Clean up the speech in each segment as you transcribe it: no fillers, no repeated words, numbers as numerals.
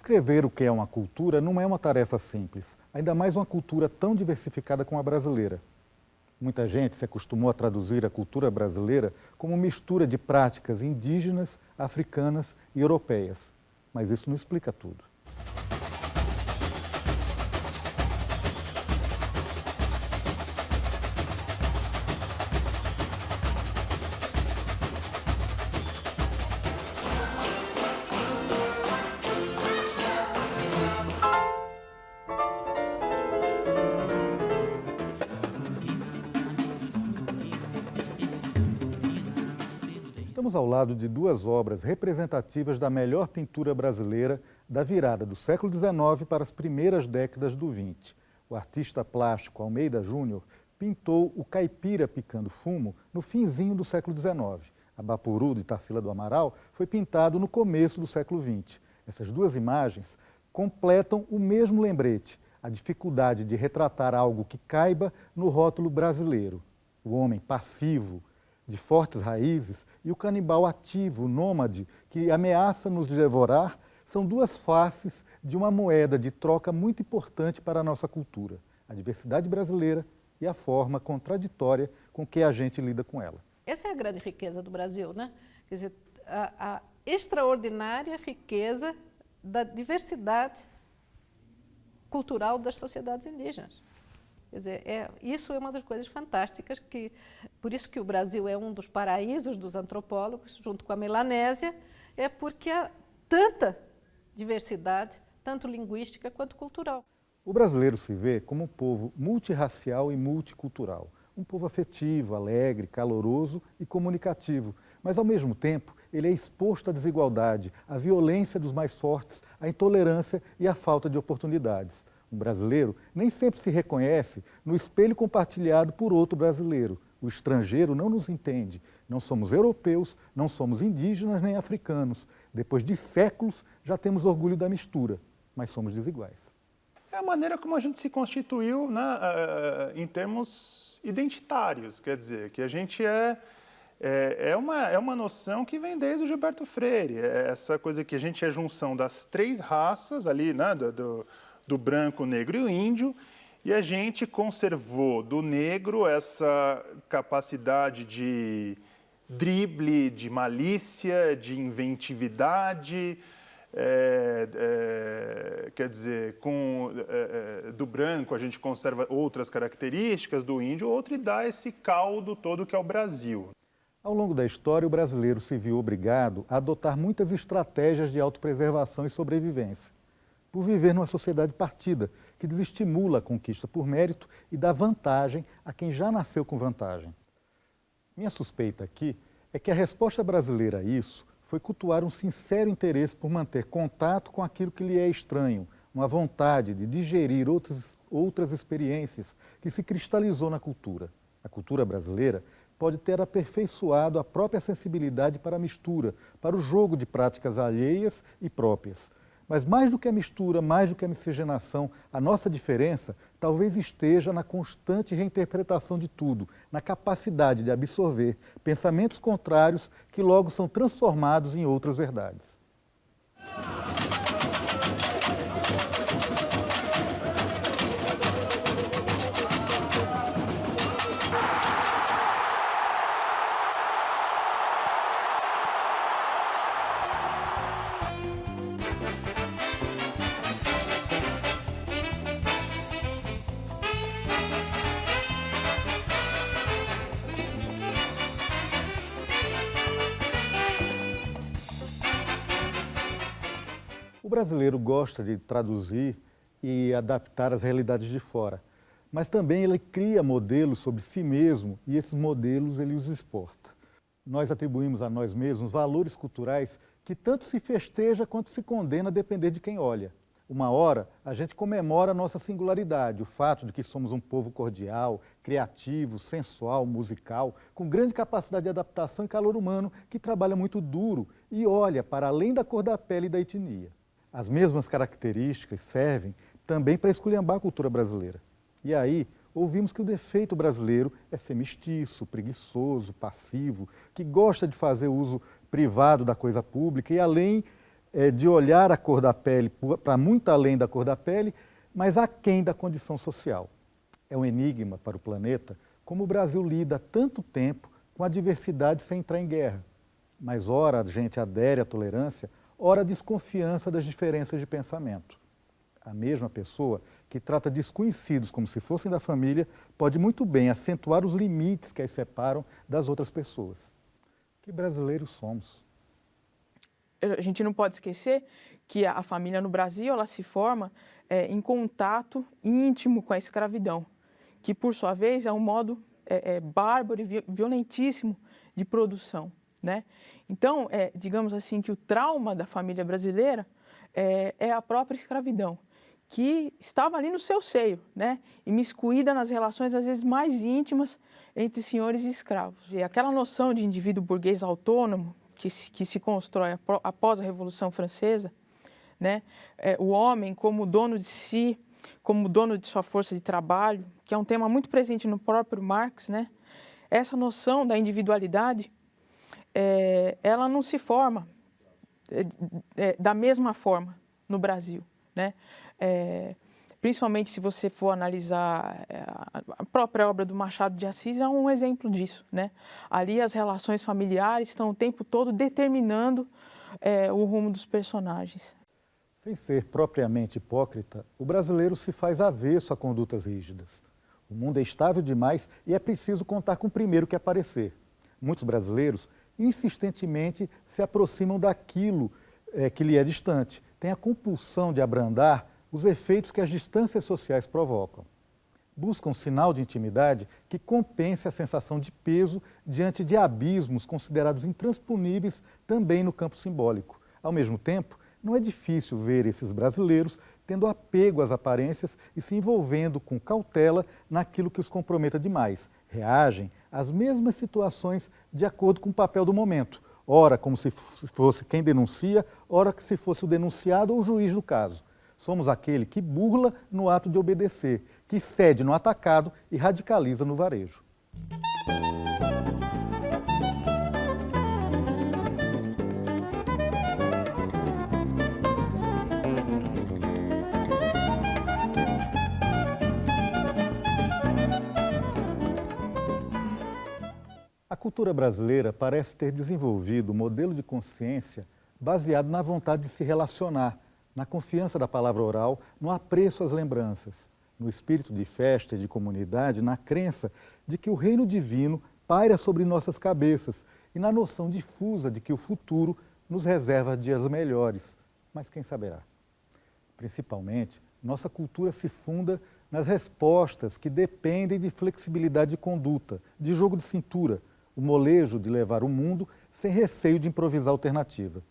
Descrever o que é uma cultura não é uma tarefa simples, ainda mais uma cultura tão diversificada como a brasileira. Muita gente se acostumou a traduzir a cultura brasileira como mistura de práticas indígenas, africanas e europeias. Mas isso não explica tudo. Estamos ao lado de duas obras representativas da melhor pintura brasileira da virada do século XIX para as primeiras décadas do XX. O artista plástico Almeida Júnior pintou o Caipira Picando Fumo no finzinho do século XIX. A Bapuru, de Tarsila do Amaral, foi pintado no começo do século XX. Essas duas imagens completam o mesmo lembrete, a dificuldade de retratar algo que caiba no rótulo brasileiro. O homem passivo, de fortes raízes, e o canibal ativo, nômade, que ameaça nos devorar, são duas faces de uma moeda de troca muito importante para a nossa cultura, a diversidade brasileira e a forma contraditória com que a gente lida com ela. Essa é a grande riqueza do Brasil, né? Quer dizer, a extraordinária riqueza da diversidade cultural das sociedades indígenas. Quer dizer, isso é uma das coisas fantásticas, por isso que o Brasil é um dos paraísos dos antropólogos, junto com a Melanésia, é porque há tanta diversidade, tanto linguística quanto cultural. O brasileiro se vê como um povo multirracial e multicultural, um povo afetivo, alegre, caloroso e comunicativo, mas ao mesmo tempo ele é exposto à desigualdade, à violência dos mais fortes, à intolerância e à falta de oportunidades. Um brasileiro nem sempre se reconhece no espelho compartilhado por outro brasileiro. O estrangeiro não nos entende. Não somos europeus, não somos indígenas nem africanos. Depois de séculos, já temos orgulho da mistura, mas somos desiguais. É a maneira como a gente se constituiu, né, em termos identitários. Quer dizer, que a gente é uma noção que vem desde o Gilberto Freire. É essa coisa que a gente é junção das três raças ali, né, do branco, o negro e o índio, e a gente conservou do negro essa capacidade de drible, de malícia, de inventividade, quer dizer, do branco a gente conserva outras características, do índio outro, e dá esse caldo todo que é o Brasil. Ao longo da história, o brasileiro se viu obrigado a adotar muitas estratégias de autopreservação e sobrevivência, por viver numa sociedade partida, que desestimula a conquista por mérito e dá vantagem a quem já nasceu com vantagem. Minha suspeita aqui é que a resposta brasileira a isso foi cultuar um sincero interesse por manter contato com aquilo que lhe é estranho, uma vontade de digerir outras experiências que se cristalizou na cultura. A cultura brasileira pode ter aperfeiçoado a própria sensibilidade para a mistura, para o jogo de práticas alheias e próprias. Mas mais do que a mistura, mais do que a miscigenação, a nossa diferença talvez esteja na constante reinterpretação de tudo, na capacidade de absorver pensamentos contrários que logo são transformados em outras verdades. O brasileiro gosta de traduzir e adaptar as realidades de fora, mas também ele cria modelos sobre si mesmo e esses modelos ele os exporta. Nós atribuímos a nós mesmos valores culturais que tanto se festeja quanto se condena a depender de quem olha. Uma hora a gente comemora a nossa singularidade, o fato de que somos um povo cordial, criativo, sensual, musical, com grande capacidade de adaptação e calor humano, que trabalha muito duro e olha para além da cor da pele e da etnia. As mesmas características servem também para esculhambar a cultura brasileira. E aí, ouvimos que o defeito brasileiro é ser mestiço, preguiçoso, passivo, que gosta de fazer uso privado da coisa pública e, além de olhar a cor da pele para muito além da cor da pele, mas aquém da condição social. É um enigma para o planeta como o Brasil lida há tanto tempo com a diversidade sem entrar em guerra. Mas ora a gente adere à tolerância, ora a desconfiança das diferenças de pensamento. A mesma pessoa que trata desconhecidos como se fossem da família pode muito bem acentuar os limites que as separam das outras pessoas. Que brasileiros somos? A gente não pode esquecer que a família no Brasil ela se forma em contato íntimo com a escravidão, que por sua vez é um modo bárbaro e violentíssimo de produção, né? Então, digamos assim, que o trauma da família brasileira é a própria escravidão, que estava ali no seu seio, né? Imiscuída nas relações às vezes mais íntimas entre senhores e escravos. E aquela noção de indivíduo burguês autônomo que se constrói após a Revolução Francesa, né? O homem como dono de si, como dono de sua força de trabalho, que é um tema muito presente no próprio Marx, né? Essa noção da individualidade, ela não se forma da mesma forma no Brasil, né? Principalmente se você for analisar a própria obra do Machado de Assis, é um exemplo disso, né? Ali as relações familiares estão o tempo todo determinando o rumo dos personagens. Sem ser propriamente hipócrita, o brasileiro se faz avesso a condutas rígidas. O mundo é estável demais e é preciso contar com o primeiro que aparecer. Muitos brasileiros insistentemente se aproximam daquilo que lhe é distante, têm a compulsão de abrandar os efeitos que as distâncias sociais provocam. Buscam um sinal de intimidade que compense a sensação de peso diante de abismos considerados intransponíveis também no campo simbólico. Ao mesmo tempo, não é difícil ver esses brasileiros tendo apego às aparências e se envolvendo com cautela naquilo que os comprometa demais. Reagem às mesmas situações de acordo com o papel do momento, ora como se fosse quem denuncia, ora que se fosse o denunciado ou o juiz do caso. Somos aquele que burla no ato de obedecer, que cede no atacado e radicaliza no varejo. A cultura brasileira parece ter desenvolvido um modelo de consciência baseado na vontade de se relacionar, na confiança da palavra oral, no apreço às lembranças, no espírito de festa e de comunidade, na crença de que o reino divino paira sobre nossas cabeças e na noção difusa de que o futuro nos reserva dias melhores. Mas quem saberá? Principalmente, nossa cultura se funda nas respostas que dependem de flexibilidade de conduta, de jogo de cintura, o molejo de levar o mundo sem receio de improvisar alternativa.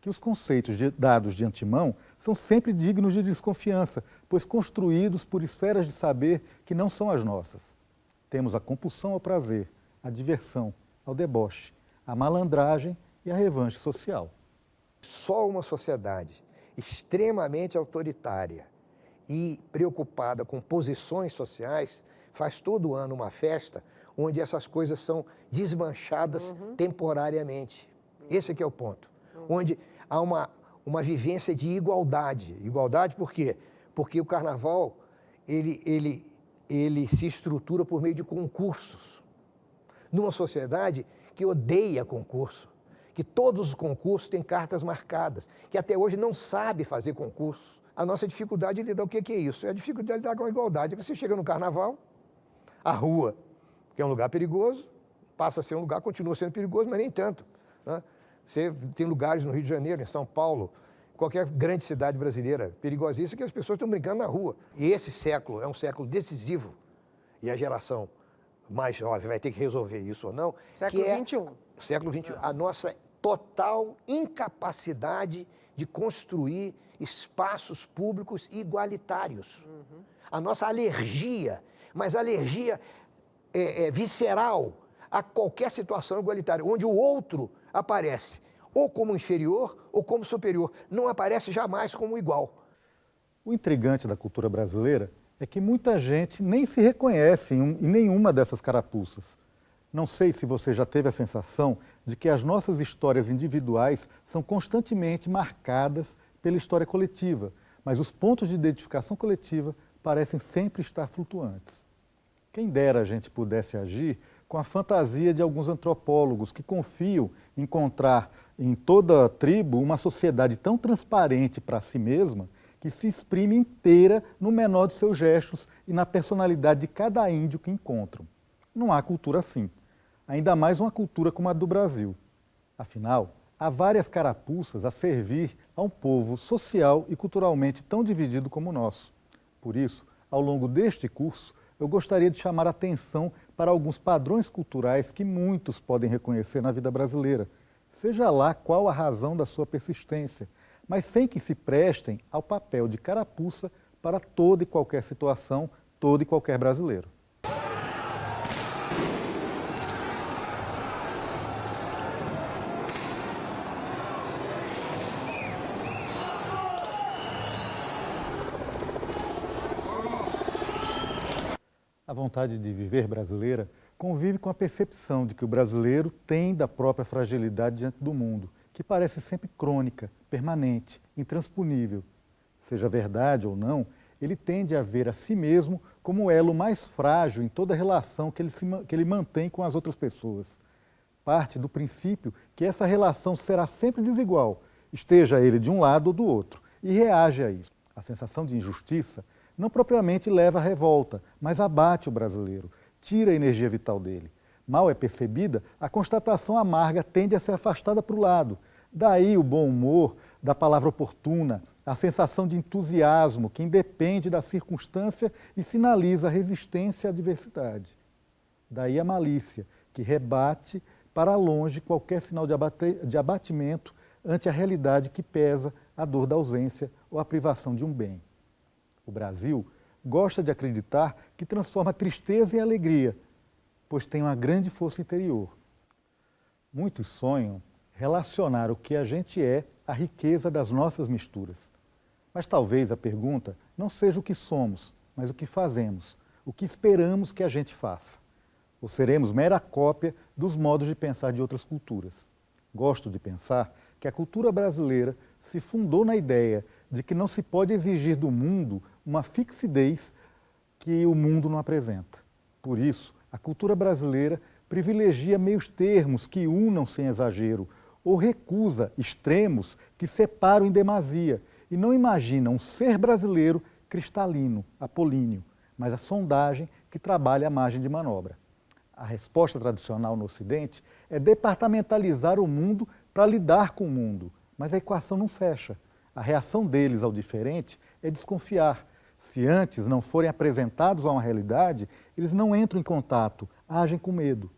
Que os conceitos dados de antemão são sempre dignos de desconfiança, pois construídos por esferas de saber que não são as nossas. Temos a compulsão ao prazer, a diversão, ao deboche, a malandragem e a revanche social. Só uma sociedade extremamente autoritária e preocupada com posições sociais faz todo ano uma festa onde essas coisas são desmanchadas temporariamente. Esse aqui é o ponto. Onde há uma vivência de igualdade. Igualdade por quê? Porque o carnaval, ele se estrutura por meio de concursos. Numa sociedade que odeia concurso, que todos os concursos têm cartas marcadas, que até hoje não sabe fazer concurso. A nossa dificuldade de lidar, o que é isso? É a dificuldade de lidar com a igualdade. Você chega no carnaval, a rua, que é um lugar perigoso, passa a ser um lugar, continua sendo perigoso, mas nem tanto, né? Você tem lugares no Rio de Janeiro, em São Paulo, qualquer grande cidade brasileira perigosíssima, que as pessoas estão brincando na rua. E esse século é um século decisivo, e a geração mais jovem vai ter que resolver isso ou não. Século que é XXI. Século XXI. A nossa total incapacidade de construir espaços públicos igualitários. A nossa alergia, mas alergia visceral a qualquer situação igualitária, onde o outro aparece ou como inferior ou como superior, não aparece jamais como igual. O intrigante da cultura brasileira é que muita gente nem se reconhece em nenhuma dessas carapuças. Não sei se você já teve a sensação de que as nossas histórias individuais são constantemente marcadas pela história coletiva, mas os pontos de identificação coletiva parecem sempre estar flutuantes. Quem dera a gente pudesse agir com a fantasia de alguns antropólogos que confiam em encontrar em toda a tribo uma sociedade tão transparente para si mesma que se exprime inteira no menor dos seus gestos e na personalidade de cada índio que encontram. Não há cultura assim, ainda mais uma cultura como a do Brasil. Afinal, há várias carapuças a servir a um povo social e culturalmente tão dividido como o nosso. Por isso, ao longo deste curso, eu gostaria de chamar a atenção para alguns padrões culturais que muitos podem reconhecer na vida brasileira, seja lá qual a razão da sua persistência, mas sem que se prestem ao papel de carapuça para toda e qualquer situação, todo e qualquer brasileiro. A vontade de viver brasileira convive com a percepção de que o brasileiro tem da própria fragilidade diante do mundo, que parece sempre crônica, permanente, intransponível. Seja verdade ou não, ele tende a ver a si mesmo como o elo mais frágil em toda relação que ele mantém com as outras pessoas. Parte do princípio que essa relação será sempre desigual, esteja ele de um lado ou do outro, e reage a isso. A sensação de injustiça não propriamente leva à revolta, mas abate o brasileiro, tira a energia vital dele. Mal é percebida, a constatação amarga tende a ser afastada para o lado. Daí o bom humor, da palavra oportuna, a sensação de entusiasmo que independe da circunstância e sinaliza a resistência à adversidade. Daí a malícia, que rebate para longe qualquer sinal de abatimento ante a realidade que pesa a dor da ausência ou a privação de um bem. O Brasil gosta de acreditar que transforma tristeza em alegria, pois tem uma grande força interior. Muitos sonham relacionar o que a gente é à riqueza das nossas misturas. Mas talvez a pergunta não seja o que somos, mas o que fazemos, o que esperamos que a gente faça. Ou seremos mera cópia dos modos de pensar de outras culturas. Gosto de pensar que a cultura brasileira se fundou na ideia de que não se pode exigir do mundo uma fixidez que o mundo não apresenta. Por isso, a cultura brasileira privilegia meios termos que unam sem exagero, ou recusa extremos que separam em demasia, e não imagina um ser brasileiro cristalino, apolíneo, mas a sondagem que trabalha à margem de manobra. A resposta tradicional no Ocidente é departamentalizar o mundo para lidar com o mundo, mas a equação não fecha. A reação deles ao diferente é desconfiar. Se antes não forem apresentados a uma realidade, eles não entram em contato, agem com medo.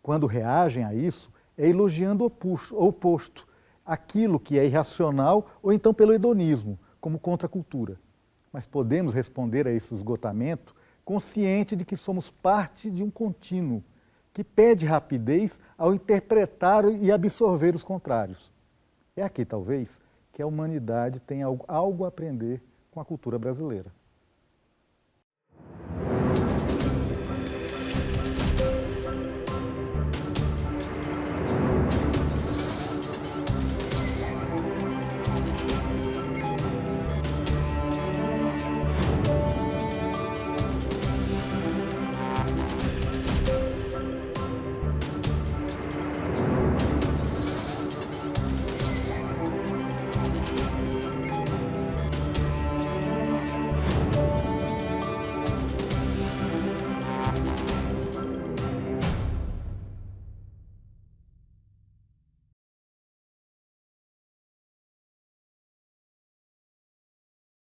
Quando reagem a isso, é elogiando o oposto, aquilo que é irracional ou então pelo hedonismo, como contracultura. Mas podemos responder a esse esgotamento consciente de que somos parte de um contínuo, que pede rapidez ao interpretar e absorver os contrários. É aqui, talvez, que a humanidade tem algo a aprender com a cultura brasileira.